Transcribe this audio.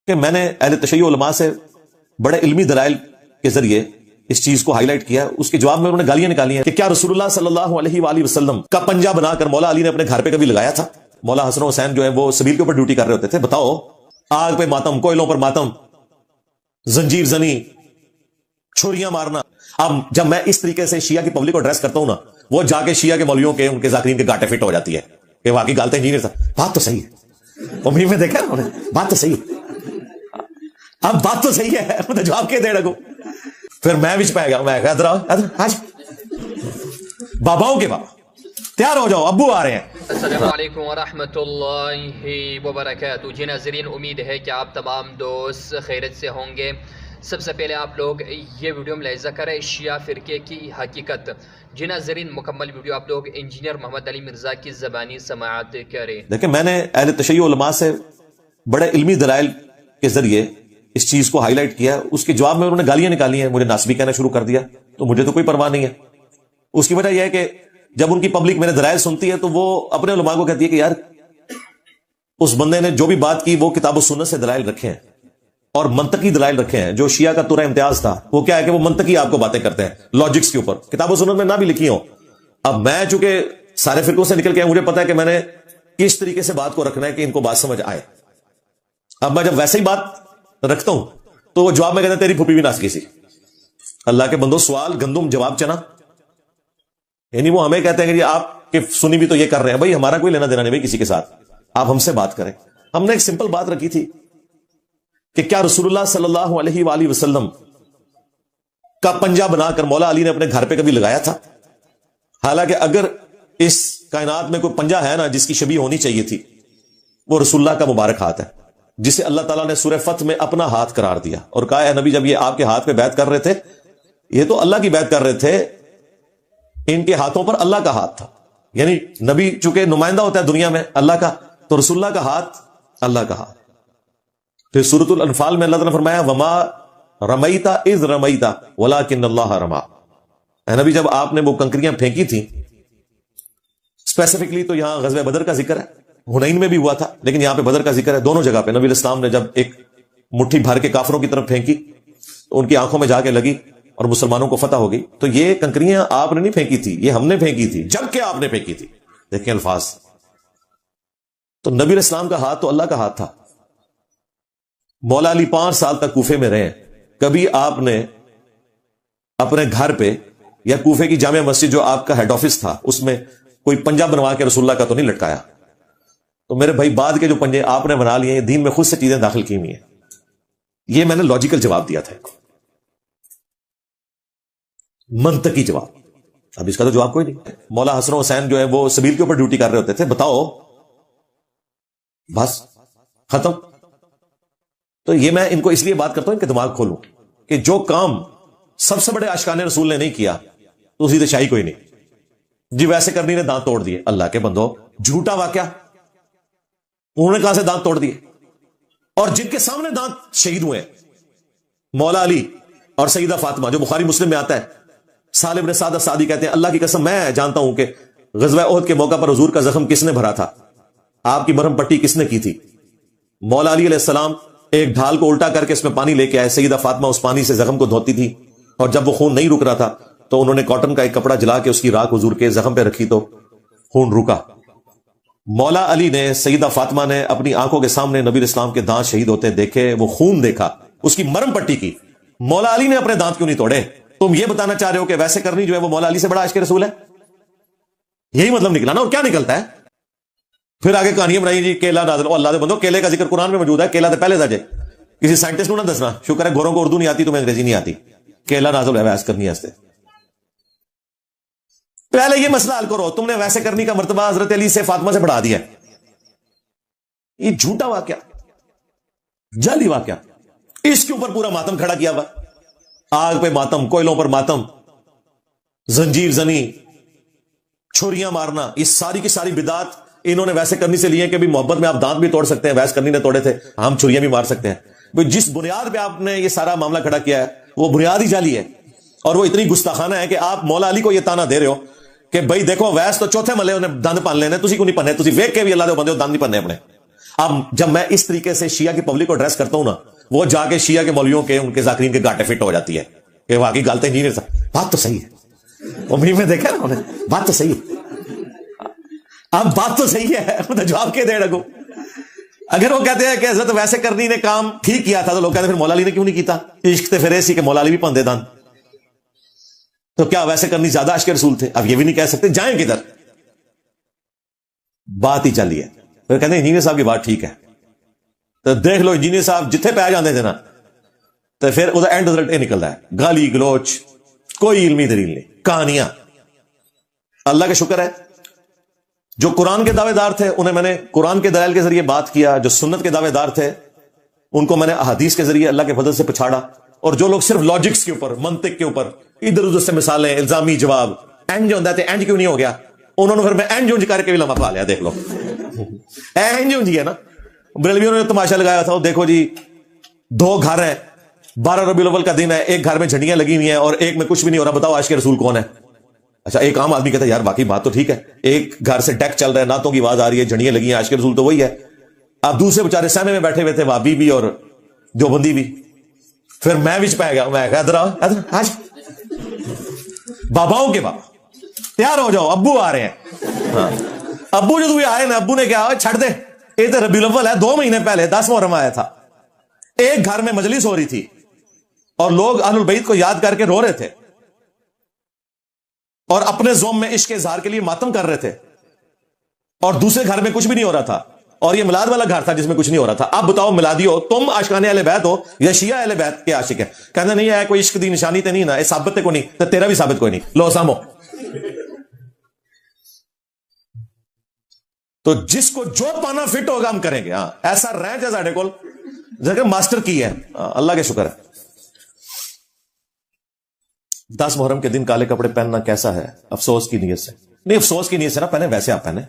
کہ میں نے اہل تشیع علماء سے بڑے علمی دلائل کے ذریعے اس چیز کو ہائی لائٹ کیا. اس کے جواب میں انہوں نے گالیاں نکالی ہیں کہ کیا رسول اللہ صلی اللہ علیہ وآلہ وسلم کا پنجہ بنا کر مولا علی نے اپنے گھر پہ کبھی لگایا تھا؟ مولا حسن حسین جو ہے وہ سبیل کے اوپر ڈیوٹی کر رہے ہوتے تھے. بتاؤ، آگ پہ ماتم، کوئلوں پر ماتم، زنجیر زنی، چھریاں مارنا. اب جب میں اس طریقے سے شیعہ کی پبلک کو ایڈریس کرتا ہوں نا، وہ جا کے شیعہ کے مولویوں کے، ان کے ذاکرین کے گاٹے فٹ ہو جاتی ہے کہ واقعی گالتے انجینئر تھا. بات تو صحیح ہے، امید میں دیکھا نا، بات تو صحیح ہے. اب بات تو صحیح ہے، مجھے جواب کے دے رکھو. پھر میں بھی پہ گیا، میں ادھر آؤ، آج باباؤں کے بابا تیار ہو جاؤ، ابو آ رہے ہیں. السلام علیکم ورحمۃ اللہ وبرکاتہ. جی ناظرین، امید ہے کہ آپ تمام دوست خیریت سے ہوں گے. سب سے پہلے آپ لوگ یہ ویڈیو ملاحظہ کریں شیعہ فرقے کی حقیقت. جی ناظرین، مکمل ویڈیو آپ لوگ انجینئر محمد علی مرزا کی زبانی سماعت کریں. دیکھیں، میں نے اہل تشیع علماء سے بڑے علمی دلائل کے ذریعے اس چیز کو ہائی لائٹ کیا. اس کے جواب میں انہوں نے گالیاں نکالی ہیں، مجھے ناسبی کہنا شروع کر دیا. تو مجھے تو کوئی پرواہ نہیں ہے. اس کی وجہ یہ ہے کہ جب ان کی پبلک میرے دلائل سنتی ہے تو وہ اپنے علماء کو کہتی ہے کہ یار اس بندے نے جو بھی بات کی وہ کتاب و سنت سے دلائل رکھے ہیں اور منطقی دلائل رکھے ہیں. جو شیعہ کا ترہ امتیاز تھا وہ کیا ہے کہ وہ منطقی آپ کو باتیں کرتے ہیں لاجکس کے اوپر، کتاب و سنت میں نہ بھی لکھی ہوں. اب میں چونکہ سارے فرقوں سے نکل کے مجھے پتا ہے کہ میں نے کس طریقے سے بات کو رکھنا ہے کہ ان کو بات سمجھ آئے. اب میں جب ویسے ہی بات رکھتا ہوں تو وہ جواب میں کہتا ہے تیری پھوپھی بھی ناس کی سی. اللہ کے بندو، سوال گندم جواب چنا، یعنی وہ ہمیں کہتے ہیں کہ آپ کے سنی بھی تو یہ کر رہے ہیں. بھائی ہمارا کوئی لینا دینا نہیں بھائی کسی کے ساتھ، آپ ہم سے بات کریں. ہم نے ایک سمپل بات رکھی تھی کہ کیا رسول اللہ صلی اللہ علیہ وآلہ وسلم کا پنجہ بنا کر مولا علی نے اپنے گھر پہ کبھی لگایا تھا؟ حالانکہ اگر اس کائنات میں کوئی پنجہ ہے نا جس کی شبیہ ہونی چاہیے تھی، وہ رسول اللہ کا مبارک ہاتھ ہے، جسے اللہ تعالیٰ نے سورہ فتح میں اپنا ہاتھ قرار دیا اور کہا اے نبی، جب یہ آپ کے ہاتھ پہ بیعت کر رہے تھے، یہ تو اللہ کی بیعت کر رہے تھے، ان کے ہاتھوں پر اللہ کا ہاتھ تھا. یعنی نبی چونکہ نمائندہ ہوتا ہے دنیا میں اللہ کا، تو رسول اللہ کا ہاتھ اللہ کا ہاتھ. پھر سورۃ الانفال میں اللہ تعالیٰ نے فرمایا وما رمیتا اذ رمیتا ولکن اللہ رما. اے نبی، جب آپ نے وہ کنکریاں پھینکی تھیں، اسپیسیفکلی تو یہاں غزوہ بدر کا ذکر ہے، حنین میں بھی ہوا تھا لیکن یہاں پہ بدر کا ذکر ہے. دونوں جگہ پہ نبی علیہ السلام نے جب ایک مٹھی بھر کے کافروں کی طرف پھینکی تو ان کی آنکھوں میں جا کے لگی اور مسلمانوں کو فتح ہو گئی. تو یہ کنکریاں آپ نے نہیں پھینکی تھی، یہ ہم نے پھینکی تھی، جبکہ آپ نے پھینکی تھی. دیکھیں الفاظ. تو نبی علیہ السلام کا ہاتھ تو اللہ کا ہاتھ تھا. مولا علی 5 سال تک کوفے میں رہے، کبھی آپ نے اپنے گھر پہ یا کوفے کی جامع مسجد جو آپ کا ہیڈ آفس تھا اس میں کوئی پنجہ بنوا کے رسول اللہ کا تو نہیں لٹکایا. تو میرے بھائی، بعد کے جو پنجے آپ نے بنا لیے ہیں، دین میں خود سے چیزیں داخل کی ہوئی ہیں. یہ میں نے لاجیکل جواب دیا تھا، منطقی جواب. اب اس کا تو جواب کوئی نہیں. مولا حسن حسین جو ہے وہ سبیل کے اوپر ڈیوٹی کر رہے ہوتے تھے. بتاؤ، بس ختم. تو یہ میں ان کو اس لیے بات کرتا ہوں کہ دماغ کھولوں کہ جو کام سب سے بڑے عاشقان رسول نے نہیں کیا تو اسی شاہی کوئی نہیں. جی ویسے کرنی نے دانت توڑ دیے. اللہ کے بندو، جھوٹا واقعہ. انہوں نے کہاں سے دانت توڑ دیے؟ اور جن کے سامنے دانت شہید ہوئے مولا علی اور سیدہ فاطمہ، جو بخاری مسلم میں آتا ہے. سالم بن سعد السعدی کہتے ہیں اللہ کی قسم میں جانتا ہوں کہ غزوہ احد کے موقع پر حضور کا زخم کس نے بھرا تھا، آپ کی مرہم پٹی کس نے کی تھی. مولا علی علیہ السلام ایک ڈھال کو الٹا کر کے اس میں پانی لے کے آئے. سیدہ فاطمہ اس پانی سے زخم کو دھوتی تھی اور جب وہ خون نہیں رک رہا تھا تو انہوں نے کاٹن کا ایک کپڑا جلا کے اس کی راکھ حضور کے زخم پہ رکھی تو خون رکا. مولا علی نے، سیدہ فاطمہ نے اپنی آنکھوں کے سامنے نبی اسلام کے دانت شہید ہوتے دیکھے، وہ خون دیکھا، اس کی مرہم پٹی کی. مولا علی نے اپنے دانت کیوں نہیں توڑے؟ تم یہ بتانا چاہ رہے ہو کہ ویسے کرنی جو ہے وہ مولا علی سے بڑا عاشق رسول ہے؟ یہی مطلب نکلا نا. اور کیا نکلتا ہے پھر آگے کہانیاں بنائی جی کیلا نازل. اللہ دے بندو، کیلے کا ذکر قرآن میں موجود ہے. کیلا تو پہلے جائے کسی سائنٹسٹ کو نہ دسنا. شکر ہے گوروں کو اردو نہیں آتی، تمہیں انگریزی نہیں آتی. کیلا نازل ہے ویس کرنی ہے. پہلے یہ مسئلہ حل کرو. تم نے ویسے کرنی کا مرتبہ حضرت علی سے فاطمہ سے بڑھا دیا. یہ جھوٹا واقعہ، جعلی واقعہ. اس کے اوپر پورا ماتم کھڑا کیا ہوا. آگ پہ ماتم، کوئلوں پر ماتم، زنجیر زنی، چھریاں مارنا، یہ ساری کی ساری بدعات انہوں نے ویسے کرنی سے لی ہے کہ بھی محبت میں آپ دانت بھی توڑ سکتے ہیں، ویس کرنی نے توڑے تھے، ہم چھریاں بھی مار سکتے ہیں. جس بنیاد پہ آپ نے یہ سارا معاملہ کھڑا کیا ہے وہ بنیاد ہی جعلی ہے. اور وہ اتنی گستاخانہ ہے کہ آپ مولا علی کو یہ تانا دے رہے ہو کہ بھائی دیکھو ویس تو چوتھے ملے انہیں دند پن لینے، تسی کو نہیں پننے، تسی ویک کے بھی اللہ دے بندے ہو دند نہیں پننے اپنے. اب جب میں اس طریقے سے شیعہ کی پبلک کو ایڈریس کرتا ہوں نا، وہ جا کے شیعہ کے مولویوں کے ان کے ذاکرین کے گاٹے فٹ ہو جاتی ہے کہ واقعی غلط انجینئر صاحب بات تو صحیح ہے، امید میں دیکھا نا انہیں بات تو صحیح ہے، اب بات تو صحیح ہے، تو جواب کے دے رکھو۔ اگر وہ کہتے ہیں کہ حضرت ویسے کرنی نے کام ٹھیک کیا تھا تو لوگ کہتے ہیں پھر مولا علی نے کیوں نہیں کیتا؟ عشق تے پھر ایسی کہ مولا علی بھی پندے دان، تو کیا ویسے کرنی زیادہ عشق رسول تھے؟ اب یہ بھی نہیں کہہ سکتے، جائیں کدھر؟ بات ہی چلی ہے۔ پھر کہتے ہیں انجینئر صاحب کی بات ٹھیک ہے، تو دیکھ لو انجینئر صاحب جتنے پہ جاندے تھے نا، تو پھر وہ اینڈ رزلٹ یہ نکلتا ہے گالی گلوچ، کوئی علمی دلیل نہیں، کہانیاں۔ اللہ کا شکر ہے جو قرآن کے دعوے دار تھے انہیں میں نے قرآن کے دلائل کے ذریعے بات کیا، جو سنت کے دعوے دار تھے ان کو میں نے احادیث کے ذریعے اللہ کے فضل سے پچھاڑا، اور جو لوگ صرف لاجکس کے اوپر، منطق کے اوپر ادھر ادھر سے مثالیں، الزامی جواب، اینڈ جو ہوتا ہے اینڈ کیوں نہیں ہو گیا، انہوں نے پھر میں اینڈ جونج کر کے بھی لمحہ پا لیا۔ دیکھ لو اینڈ جونج ہے نا، بریلویوں نے تماشا لگایا تھا، دیکھو جی 2 گھر ہیں، 12 ربیع الاول کا دن ہے، ایک گھر میں جھنڈیاں لگی ہوئی ہیں اور ایک میں کچھ بھی نہیں ہو رہا، بتاؤ عاشق رسول کون ہے؟ اچھا ایک عام آدمی کہتا ہے یار باقی بات تو ٹھیک ہے، ایک گھر سے ڈیک چل رہا ہے، نعتوں کی آواز آ رہی ہے، جھنڈیاں لگی ہیں، عاشق رسول تو وہی ہے۔ اب دوسرے بیچارے سہنے میں بیٹھے ہوئے تھے، وہابی بھی اور دیوبندی بھی، پھر میں وچ پہ گیا، میں ادھر آؤ آج باباؤں کے بابا تیار ہو جاؤ، ابو آ رہے ہیں۔ ہاں ابو جو آئے نا، ابو نے کہا چھڑ دے، یہ تو ربیع الاول ہے، 2 مہینے پہلے 10 محرم آیا تھا، ایک گھر میں مجلس ہو رہی تھی اور لوگ اہل البیت کو یاد کر کے رو رہے تھے اور اپنے زوم میں عشق کے اظہار کے لیے ماتم کر رہے تھے، اور دوسرے گھر میں کچھ بھی نہیں ہو رہا تھا، اور یہ میلاد والا گھر تھا جس میں کچھ نہیں ہو رہا تھا۔ اب بتاؤ میلادی ہو تم، عاشقان اہل بیت ہو یا شیعہ اہل بیت کے عاشق ہیں؟ کہنا نہیں ہے کوئی عشق دی نشانی تے نہیں نا، یہ ثابت تے کو نہیں، تو تیرا بھی ثابت کوئی نہیں، لو سامو۔ تو جس کو جو پانا فٹ ہوگا ہم کریں گے، ہاں ایسا رینچ ہے ساڈے کول جگہ ماسٹر کی ہے، اللہ کے شکر ہے۔ 10 محرم کے دن کالے کپڑے پہننا کیسا ہے؟ افسوس کی نیت سے نہیں، افسوس کی نیت سے نا پہنے، ویسے آپ پہنے،